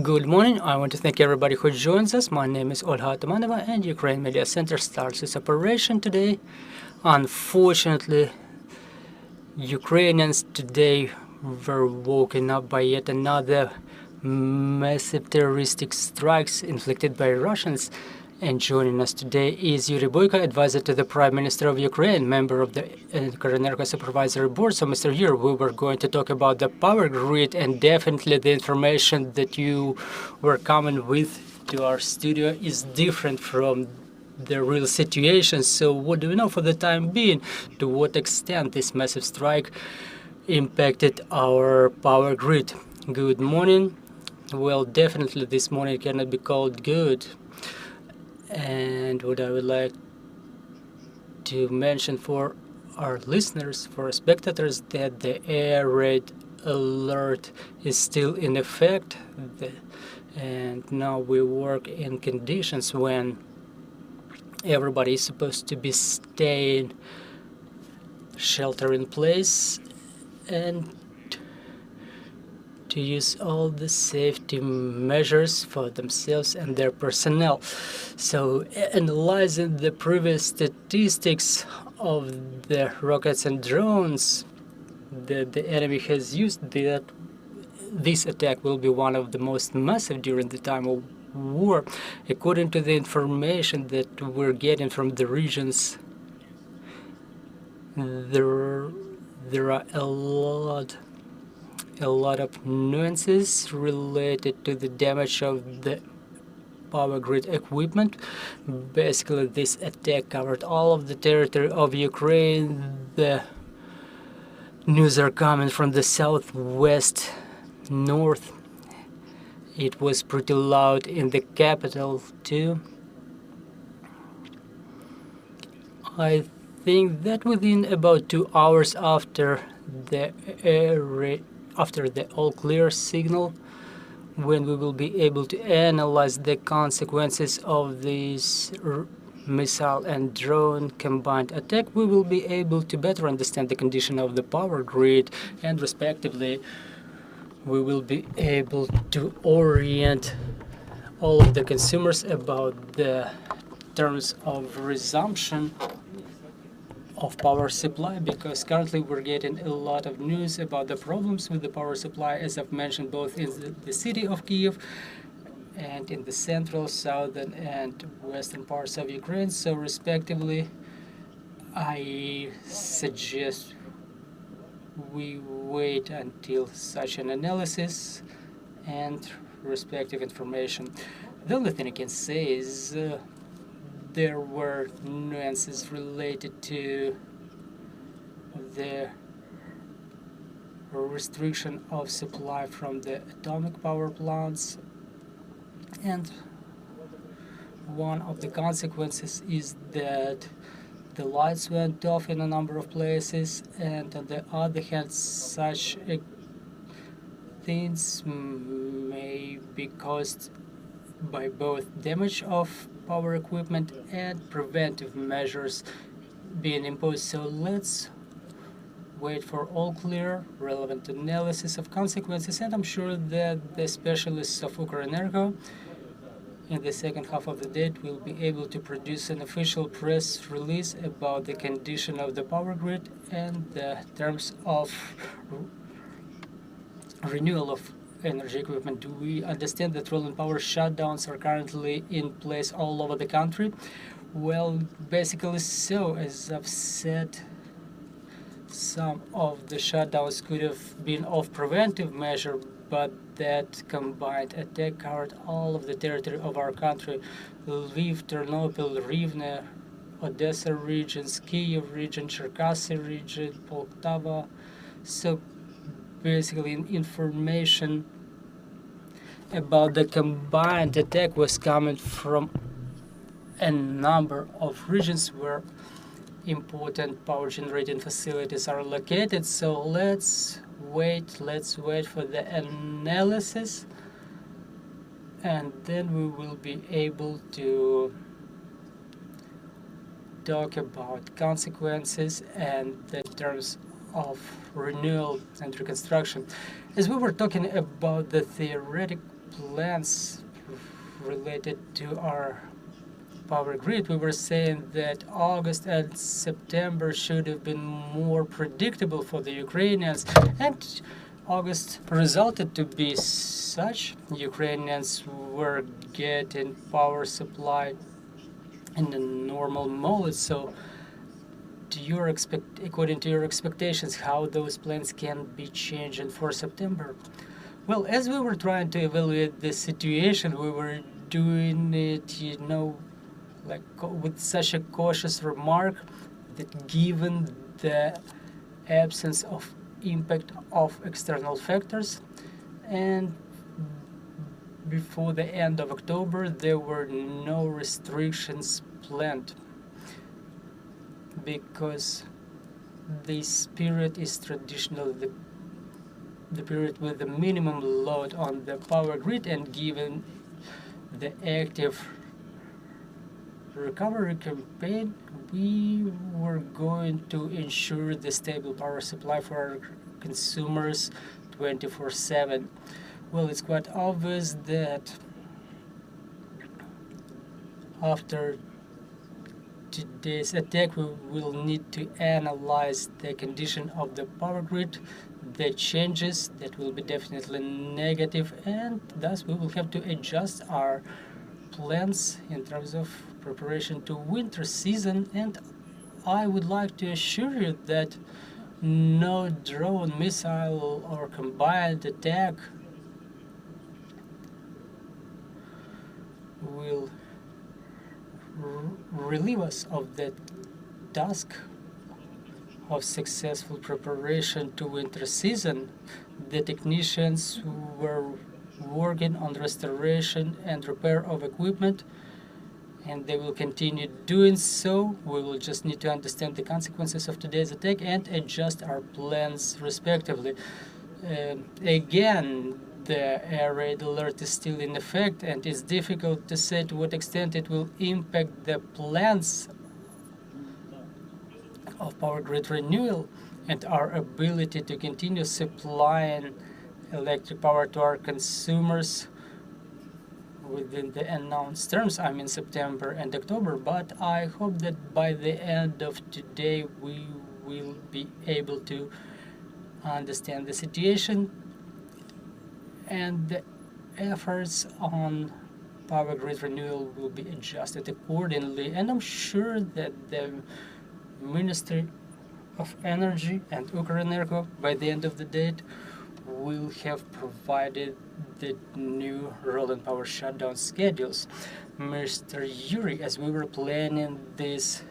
Good morning. I want to thank everybody who joins us. My name is Olha Atamanova, and Ukraine Media Center starts its operation today. Unfortunately, Ukrainians today were woken up by yet another massive terroristic strikes inflicted by Russians. And joining us today is Yurii Boiko, advisor to the Prime Minister of Ukraine, member of the Ukrenergo Supervisory Board. So, Mr. Yurii, we were going to talk about the power grid, and definitely the information that you were coming with to our studio is different from the real situation. So, what do we know for the time being? To what extent this massive strike impacted our power grid? Good morning. Well, definitely this morning cannot be called good. And what I would like to mention for our listeners, for our spectators, that the air raid alert is still in effect. And now we work in conditions when everybody is supposed to be staying shelter in place and to use all the safety measures for themselves and their personnel. So, analyzing the previous statistics of the rockets and drones that the enemy has used, that this attack will be one of the most massive during the time of war. According to the information that we're getting from the regions, there are a lot of nuances related to the damage of the power grid equipment. Basically, this attack covered all of the territory of Ukraine. The news are coming from the southwest, north. It was pretty loud in the capital too. I think that within about 2 hours after the all clear signal, when we will be able to analyze the consequences of this missile and drone combined attack, we will be able to better understand the condition of the power grid, and respectively we will be able to orient all of the consumers about the terms of resumption of power supply, because currently we're getting a lot of news about the problems with the power supply, as I've mentioned, both in the city of Kiev and in the central, southern, and western parts of Ukraine. So respectively, I suggest we wait until such an analysis and respective information. The only thing I can say is there were nuances related to the restriction of supply from the atomic power plants, and one of the consequences is that the lights went off in a number of places, and on the other hand, such things may be caused by both damage of power equipment and preventive measures being imposed. So let's wait for all clear, relevant analysis of consequences, and I'm sure that the specialists of Ukrenergo in the second half of the day will be able to produce an official press release about the condition of the power grid and the terms of renewal of energy equipment. Do we understand that rolling power shutdowns are currently in place all over the country? Well, basically so. As I've said, some of the shutdowns could have been of preventive measure, but that combined attack covered all of the territory of our country: Lviv, Ternopil, Rivne, Odessa regions, Kiev region, Cherkasy region, Poltava. So basically, information about the combined attack was coming from a number of regions where important power generating facilities are located. So let's wait for the analysis, and then we will be able to talk about consequences and the terms of renewal and reconstruction. As we were talking about the theoretical plans related to our power grid, we were saying that August and September should have been more predictable for the Ukrainians, and August resulted to be such. Ukrainians were getting power supply in the normal mode. So, according to your expectations, how those plans can be changed for September? Well, as we were trying to evaluate the situation, we were doing it, like with such a cautious remark that given the absence of impact of external factors, and before the end of October there were no restrictions planned, because this period is traditionally the period with the minimum load on the power grid, and given the active recovery campaign, we were going to ensure the stable power supply for our consumers 24/7. Well, it's quite obvious that after today's attack, we will need to analyze the condition of the power grid, the changes that will be definitely negative, and thus we will have to adjust our plans in terms of preparation to winter season. And I would like to assure you that no drone, missile or combined attack will relieve us of the task of successful preparation to winter season. The technicians were working on restoration and repair of equipment, and they will continue doing so. We will just need to understand the consequences of today's attack and adjust our plans respectively. Again, the air raid alert is still in effect, and it's difficult to say to what extent it will impact the plans of power grid renewal and our ability to continue supplying electric power to our consumers within the announced terms, I mean September and October. But I hope that by the end of today we will be able to understand the situation, and the efforts on power grid renewal will be adjusted accordingly. And I'm sure that the Ministry of Energy and Ukrenergo, by the end of the day, will have provided the new rolling power shutdown schedules. Mr. Yurii, as we were planning this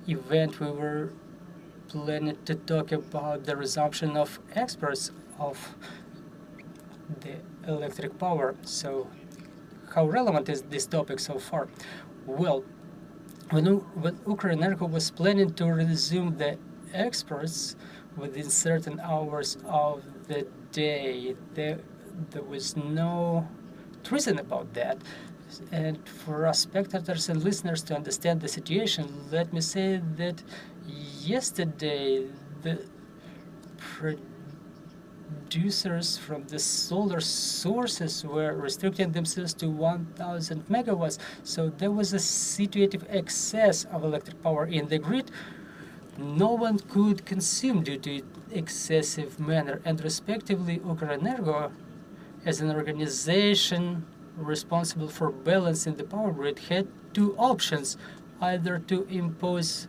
event, we were planning to talk about the resumption of exports of the electric power. So how relevant is this topic so far? Well, when Ukrenergo was planning to resume the exports within certain hours of the day, there was no reason about that. And for us spectators and listeners to understand the situation, let me say that yesterday the producers from the solar sources were restricting themselves to 1,000 megawatts. So there was a situative excess of electric power in the grid. No one could consume due to excessive manner, and respectively Ukrenergo, as an organization responsible for balancing the power grid, had two options: either to impose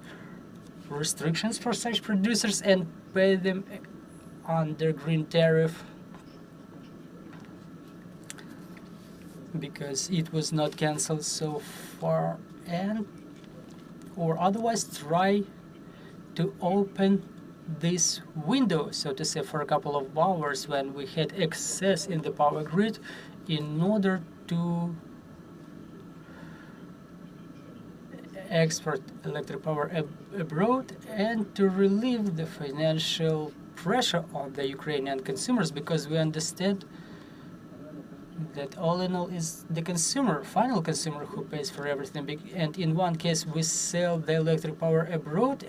restrictions for such producers and pay them under green tariff because it was not cancelled so far, or otherwise try to open this window, so to say, for a couple of hours when we had excess in the power grid, in order to export electric power abroad and to relieve the financial pressure on the Ukrainian consumers, because we understand that all in all is the consumer, final consumer, who pays for everything. And in one case we sell the electric power abroad,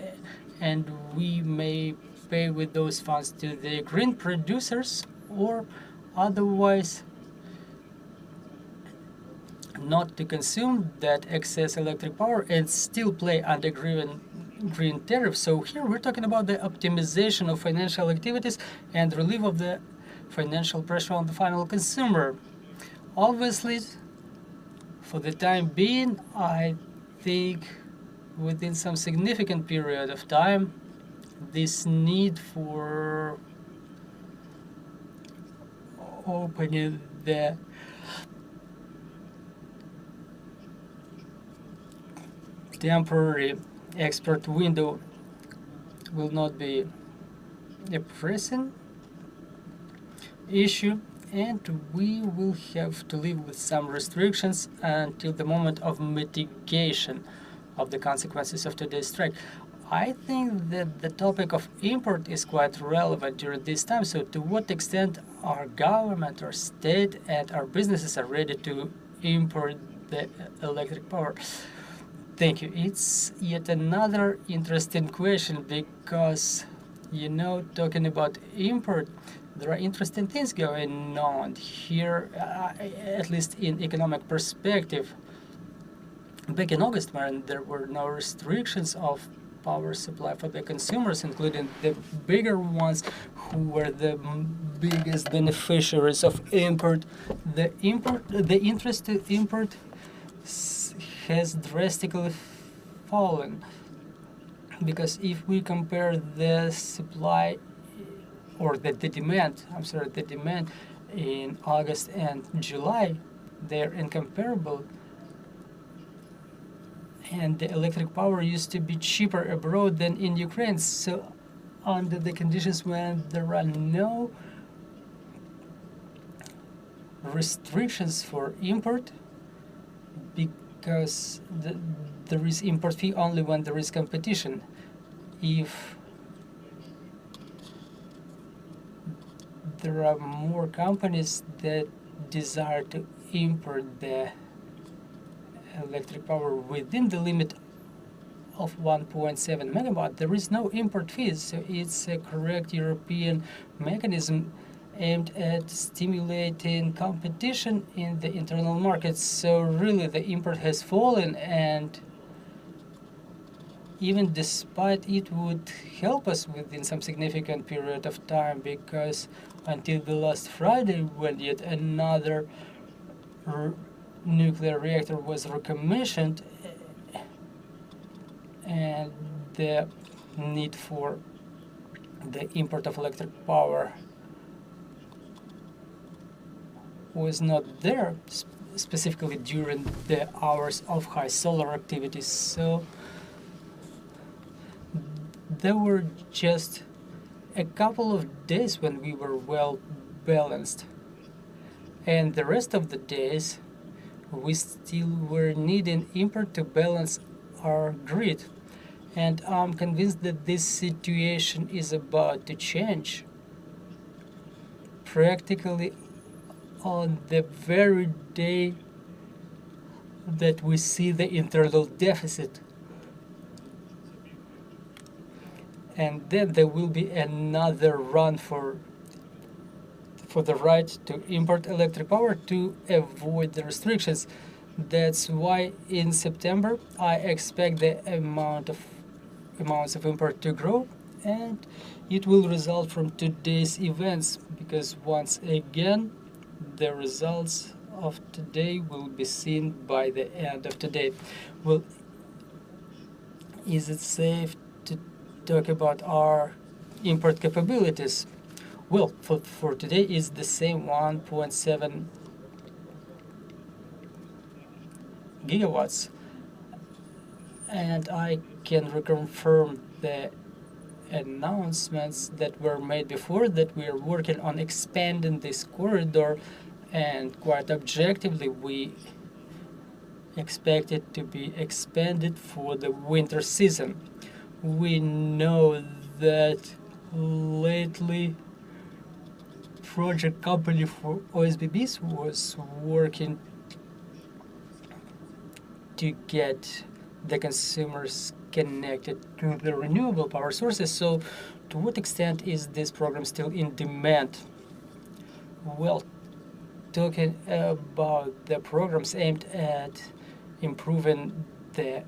and we may pay with those funds to the green producers, or otherwise not to consume that excess electric power and still play under green tariff. So here we're talking about the optimization of financial activities and relief of the financial pressure on the final consumer. Obviously, for the time being, I think within some significant period of time, this need for opening the temporary export window will not be a pressing issue, and we will have to live with some restrictions until the moment of mitigation of the consequences of today's strike. I think that the topic of import is quite relevant during this time. So to what extent our government, our state, and our businesses are ready to import the electric power? Thank you. It's yet another interesting question because, talking about import, there are interesting things going on here, at least in economic perspective. Back in August, when there were no restrictions of power supply for the consumers, including the bigger ones who were the biggest beneficiaries of import, the interest to import has drastically fallen. Because if we compare the supply or the demand in August and July, they're incomparable. And the electric power used to be cheaper abroad than in Ukraine. So under the conditions when there are no restrictions for import, because there is import fee only when there is competition. If there are more companies that desire to import the electric power within the limit of 1.7 megawatt, there is no import fees. So it's a correct European mechanism aimed at stimulating competition in the internal market. So really the import has fallen, and even despite it would help us within some significant period of time, because until the last Friday, when yet another nuclear reactor was recommissioned, and the need for the import of electric power was not there, specifically during the hours of high solar activities. So there were just a couple of days when we were well balanced, and the rest of the days we still were needing import to balance our grid. And I'm convinced that this situation is about to change practically on the very day that we see the internal deficit. And then there will be another run for the right to import electric power to avoid the restrictions. That's why in September I expect the amounts of import to grow, and it will result from today's events, because once again the results of today will be seen by the end of today. Well, is it safe to talk about our import capabilities? Well, for today is the same 1.7 gigawatts, and I can reconfirm the announcements that were made before, that we are working on expanding this corridor, and quite objectively we expect it to be expanded for the winter season. We know that lately project company for OSBBs was working to get the consumers connected to the renewable power sources. So to what extent is this program still in demand? Well, talking about the programs aimed at improving the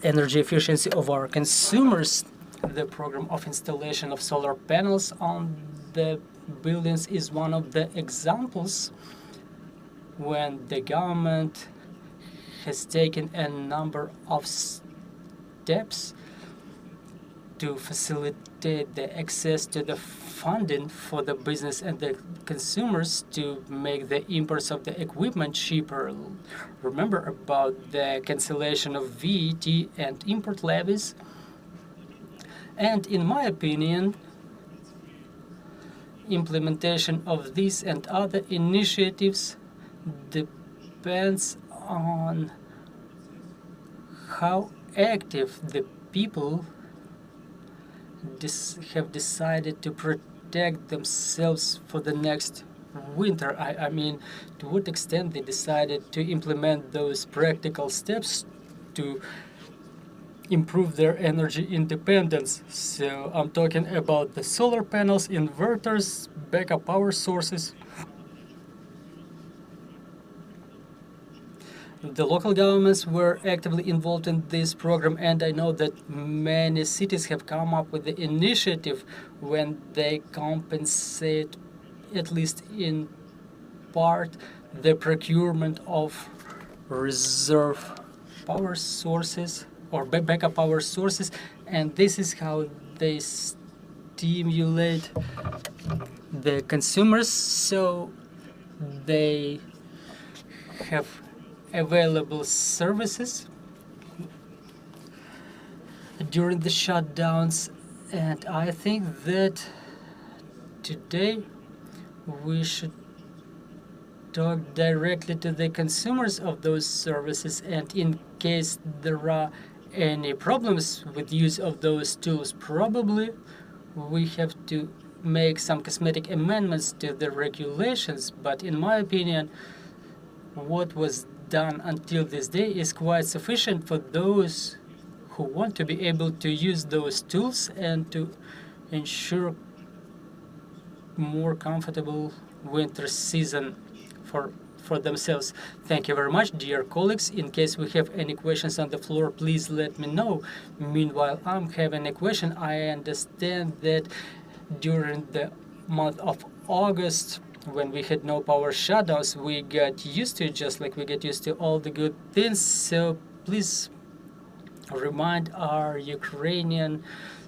energy efficiency of our consumers. The program of installation of solar panels on the buildings is one of the examples when the government has taken a number of steps to facilitate the access to the funding for the business and the consumers to make the imports of the equipment cheaper. Remember about the cancellation of VAT and import levies? And in my opinion, implementation of these and other initiatives depends on how active the people have decided to protect themselves for the next winter. I mean, to what extent they decided to implement those practical steps to improve their energy independence. So I'm talking about the solar panels, inverters, backup power sources. The local governments were actively involved in this program, and I know that many cities have come up with the initiative when they compensate, at least in part, the procurement of reserve power sources or backup power sources, and this is how they stimulate the consumers so they have available services during the shutdowns. And I think that today we should talk directly to the consumers of those services, and in case there are any problems with use of those tools, probably we have to make some cosmetic amendments to the regulations. But in my opinion, what was done until this day is quite sufficient for those who want to be able to use those tools and to ensure more comfortable winter season for themselves. Thank you very much, dear colleagues. In case we have any questions on the floor, please let me know. Meanwhile, I'm having a question. I understand that during the month of August, when we had no power shutdowns, we got used to it, just like we get used to all the good things. So please remind our Ukrainian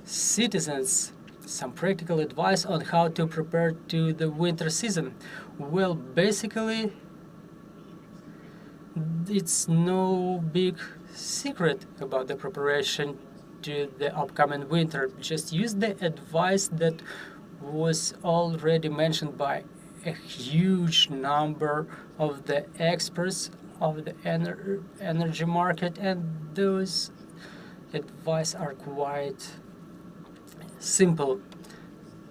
citizens some practical advice on how to prepare to the winter season. Well, basically, it's no big secret about the preparation to the upcoming winter. Just use the advice that was already mentioned by a huge number of the experts of the energy market, and those advice are quite simple.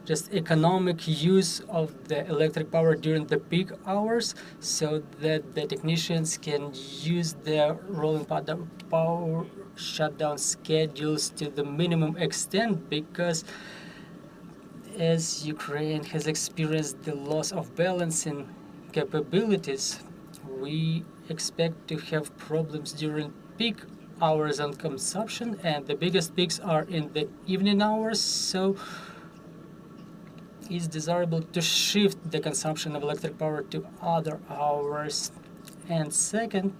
Just economic use of the electric power during the peak hours so that the technicians can use their rolling power shutdown schedules to the minimum extent, because as Ukraine has experienced the loss of balancing capabilities, we expect to have problems during peak hours on consumption, and the biggest peaks are in the evening hours, so it's desirable to shift the consumption of electric power to other hours. And second,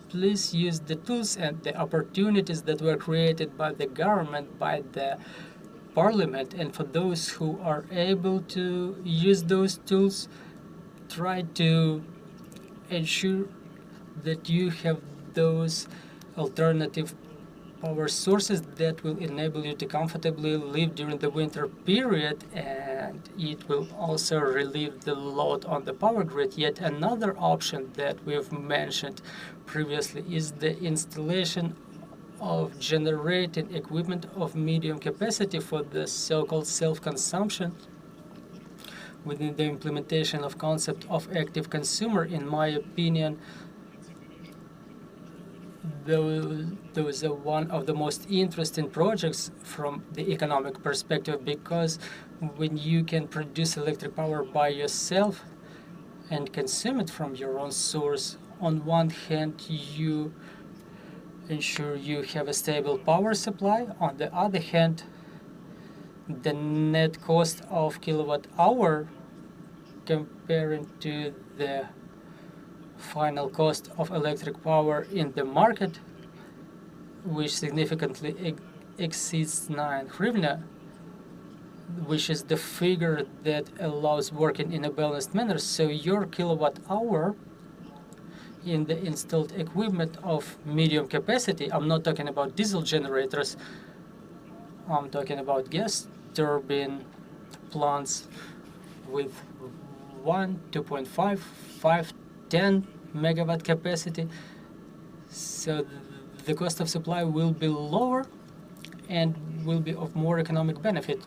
please use the tools and the opportunities that were created by the government, by the Parliament, and for those who are able to use those tools, try to ensure that you have those alternative power sources that will enable you to comfortably live during the winter period, and it will also relieve the load on the power grid. Yet another option that we've mentioned previously is the installation of generating equipment of medium capacity for the so-called self-consumption. Within the implementation of concept of active consumer, in my opinion, those are one of the most interesting projects from the economic perspective, because when you can produce electric power by yourself and consume it from your own source, on one hand you ensure you have a stable power supply. On the other hand, the net cost of kilowatt hour comparing to the final cost of electric power in the market, which significantly exceeds 9 hryvnia, which is the figure that allows working in a balanced manner. So your kilowatt hour in the installed equipment of medium capacity, I'm not talking about diesel generators, I'm talking about gas turbine plants with 1, 2.5, 5, 10 megawatt capacity. So the cost of supply will be lower and will be of more economic benefit.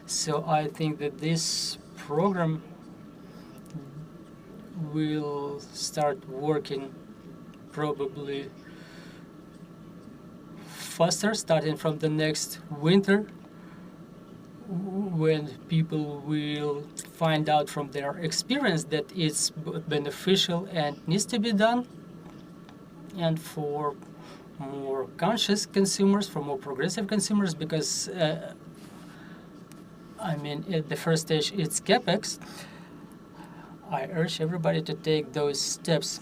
So I think that this program will start working probably faster, starting from the next winter, when people will find out from their experience that it's beneficial and needs to be done. And for more conscious consumers, for more progressive consumers, because I mean, at the first stage it's capex. I urge everybody to take those steps.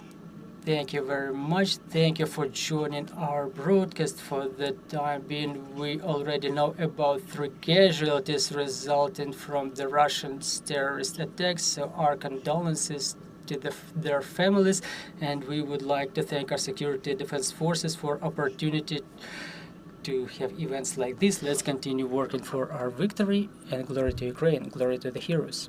Thank you very much. Thank you for joining our broadcast. For the time being, we already know about 3 casualties resulting from the Russian terrorist attacks, so our condolences to their families, and we would like to thank our security defense forces for opportunity to have events like this. Let's continue working for our victory, and glory to Ukraine, glory to the heroes.